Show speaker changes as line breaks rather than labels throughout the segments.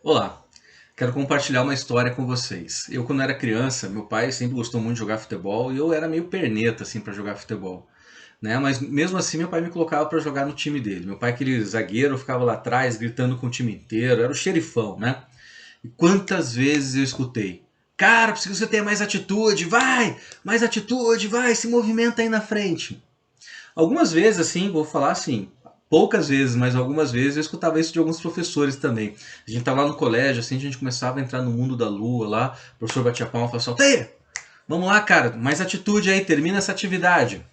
Olá, quero compartilhar uma história com vocês. Eu, quando era criança, meu pai sempre gostou muito de jogar futebol e eu era meio perneta assim para jogar futebol, né? Mas mesmo assim, meu pai me colocava para jogar no time dele. Meu pai, aquele zagueiro, ficava lá atrás gritando com o time inteiro, era o xerifão, né? E quantas vezes eu escutei: Cara, preciso que você tenha mais atitude, vai, se movimenta aí na frente. Algumas vezes, assim, vou falar assim, poucas vezes, mas algumas vezes eu escutava isso de alguns professores também. A gente tava lá no colégio, assim, a gente começava a entrar no mundo da lua lá, o professor batia a palma e falava assim: Altair, vamos lá, cara, mais atitude aí, termina essa atividade.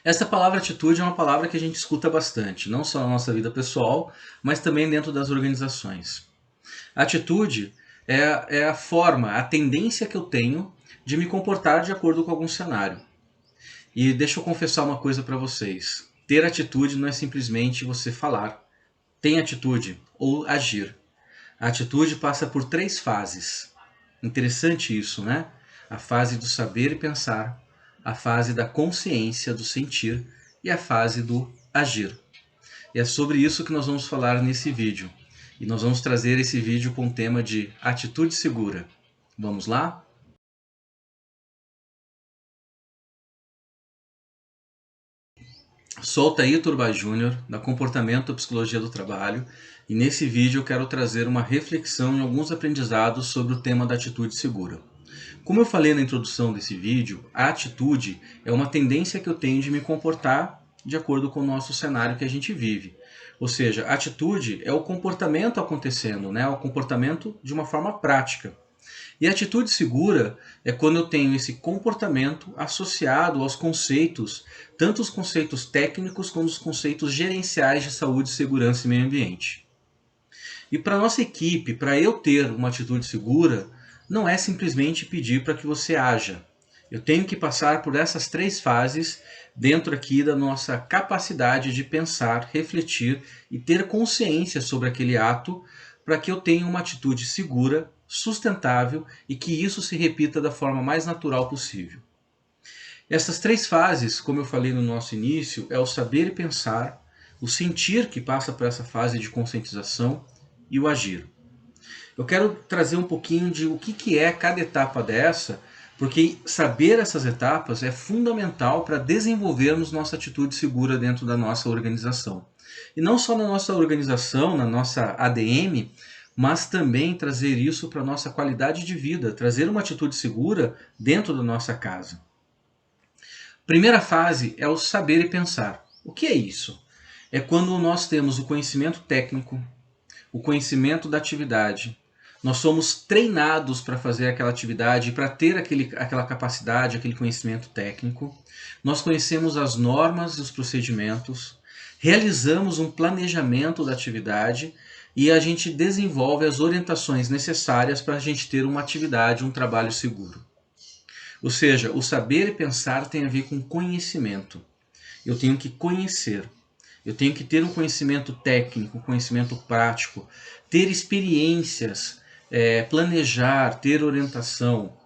Essa palavra atitude é uma palavra que a gente escuta bastante, não só na nossa vida pessoal, mas também dentro das organizações. Atitude é a forma, a tendência que eu tenho de me comportar de acordo com algum cenário. E deixa eu confessar uma coisa para vocês. Ter atitude não é simplesmente você falar. Tem atitude ou agir. A atitude passa por 3 fases. Interessante isso, né? A fase do saber e pensar, a fase da consciência, do sentir e a fase do agir. E é sobre isso que nós vamos falar nesse vídeo. E nós vamos trazer esse vídeo com o tema de atitude segura. Vamos lá? Sou Altair Turba Júnior, da Comportamento e Psicologia do Trabalho, e nesse vídeo eu quero trazer uma reflexão e alguns aprendizados sobre o tema da atitude segura. Como eu falei na introdução desse vídeo, a atitude é uma tendência que eu tenho de me comportar de acordo com o nosso cenário que a gente vive. Ou seja, a atitude é o comportamento acontecendo, né? O comportamento de uma forma prática. E a atitude segura é quando eu tenho esse comportamento associado aos conceitos, tanto os conceitos técnicos quanto os conceitos gerenciais de saúde, segurança e meio ambiente. E para nossa equipe, para eu ter uma atitude segura, não é simplesmente pedir para que você haja. Eu tenho que passar por essas 3 fases dentro aqui da nossa capacidade de pensar, refletir e ter consciência sobre aquele ato para que eu tenha uma atitude segura, sustentável e que isso se repita da forma mais natural possível. Essas 3 fases, como eu falei no nosso início, é o saber e pensar, o sentir que passa por essa fase de conscientização e o agir. Eu quero trazer um pouquinho de o que é cada etapa dessa, porque saber essas etapas é fundamental para desenvolvermos nossa atitude segura dentro da nossa organização. E não só na nossa organização, na nossa ADM, mas também trazer isso para a nossa qualidade de vida, trazer uma atitude segura dentro da nossa casa. Primeira fase é o saber e pensar. O que é isso? É quando nós temos o conhecimento técnico, o conhecimento da atividade. Nós somos treinados para fazer aquela atividade, para ter aquela capacidade, aquele conhecimento técnico. Nós conhecemos as normas e os procedimentos, realizamos um planejamento da atividade e a gente desenvolve as orientações necessárias para a gente ter uma atividade, um trabalho seguro. Ou seja, o saber e pensar tem a ver com conhecimento. Eu tenho que conhecer. Eu tenho que ter um conhecimento técnico, um conhecimento prático, ter experiências, planejar, ter orientação.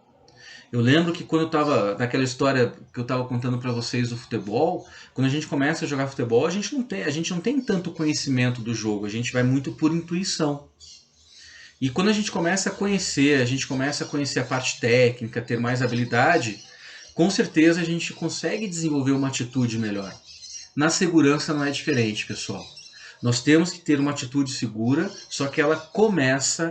Eu lembro que quando eu estava naquela história que eu estava contando para vocês do futebol, quando a gente começa a jogar futebol, a gente não tem tanto conhecimento do jogo, a gente vai muito por intuição. E quando a gente começa a conhecer a parte técnica, ter mais habilidade, com certeza a gente consegue desenvolver uma atitude melhor. Na segurança não é diferente, pessoal. Nós temos que ter uma atitude segura, só que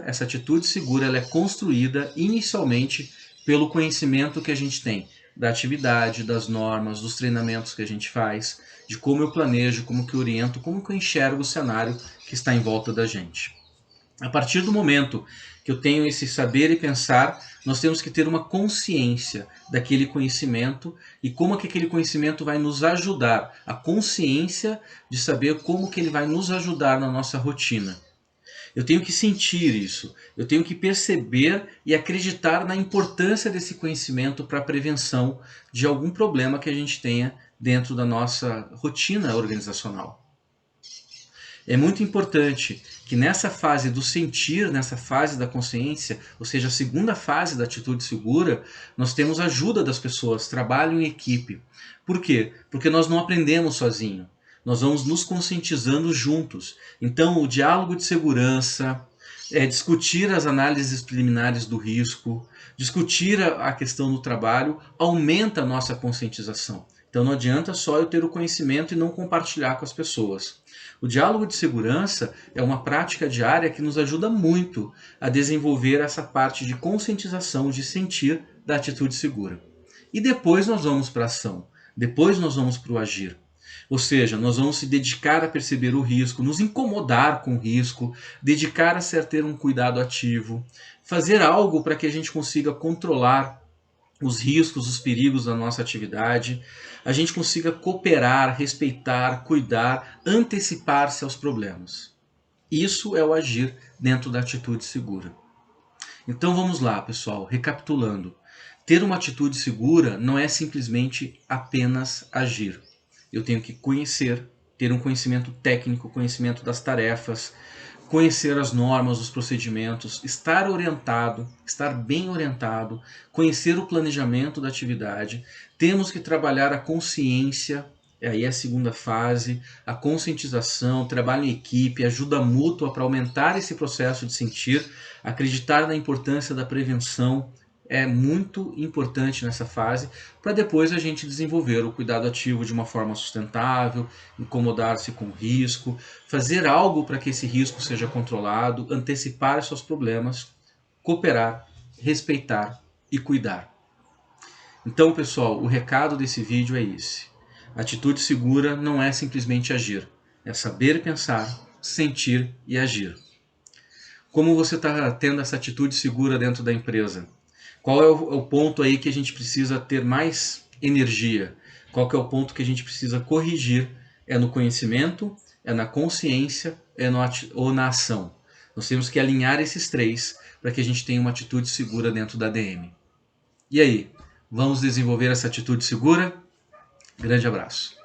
essa atitude segura, ela é construída inicialmente pelo conhecimento que a gente tem da atividade, das normas, dos treinamentos que a gente faz, de como eu planejo, como que eu oriento, como que eu enxergo o cenário que está em volta da gente. A partir do momento que eu tenho esse saber e pensar, nós temos que ter uma consciência daquele conhecimento e como que aquele conhecimento vai nos ajudar. A consciência de saber como que ele vai nos ajudar na nossa rotina. Eu tenho que sentir isso, eu tenho que perceber e acreditar na importância desse conhecimento para a prevenção de algum problema que a gente tenha dentro da nossa rotina organizacional. É muito importante que nessa fase do sentir, nessa fase da consciência, ou seja, a segunda fase da atitude segura, nós temos a ajuda das pessoas, trabalho em equipe. Por quê? Porque nós não aprendemos sozinho. Nós vamos nos conscientizando juntos. Então, o diálogo de segurança, Discutir as análises preliminares do risco, discutir a questão do trabalho, aumenta a nossa conscientização. Então não adianta só eu ter o conhecimento e não compartilhar com as pessoas. O diálogo de segurança é uma prática diária que nos ajuda muito a desenvolver essa parte de conscientização, de sentir da atitude segura. E depois nós vamos para a ação, depois nós vamos para o agir. Ou seja, nós vamos se dedicar a perceber o risco, nos incomodar com o risco, dedicar-se a ter um cuidado ativo, fazer algo para que a gente consiga controlar os riscos, os perigos da nossa atividade, a gente consiga cooperar, respeitar, cuidar, antecipar-se aos problemas. Isso é o agir dentro da atitude segura. Então vamos lá, pessoal, recapitulando. Ter uma atitude segura não é simplesmente apenas agir. Eu tenho que conhecer, ter um conhecimento técnico, conhecimento das tarefas, conhecer as normas, os procedimentos, estar orientado, estar bem orientado, conhecer o planejamento da atividade. Temos que trabalhar a consciência, aí é a segunda fase, a conscientização, trabalho em equipe, ajuda mútua para aumentar esse processo de sentir, acreditar na importância da prevenção, é muito importante nessa fase, para depois a gente desenvolver o cuidado ativo de uma forma sustentável, incomodar-se com o risco, fazer algo para que esse risco seja controlado, antecipar seus problemas, cooperar, respeitar e cuidar. Então, pessoal, o recado desse vídeo é esse. Atitude segura não é simplesmente agir, é saber pensar, sentir e agir. Como você está tendo essa atitude segura dentro da empresa? Qual é o ponto aí que a gente precisa ter mais energia? Qual que é o ponto que a gente precisa corrigir? É no conhecimento, é na consciência, ou na ação? Nós temos que alinhar esses três para que a gente tenha uma atitude segura dentro da DM. E aí, vamos desenvolver essa atitude segura? Grande abraço.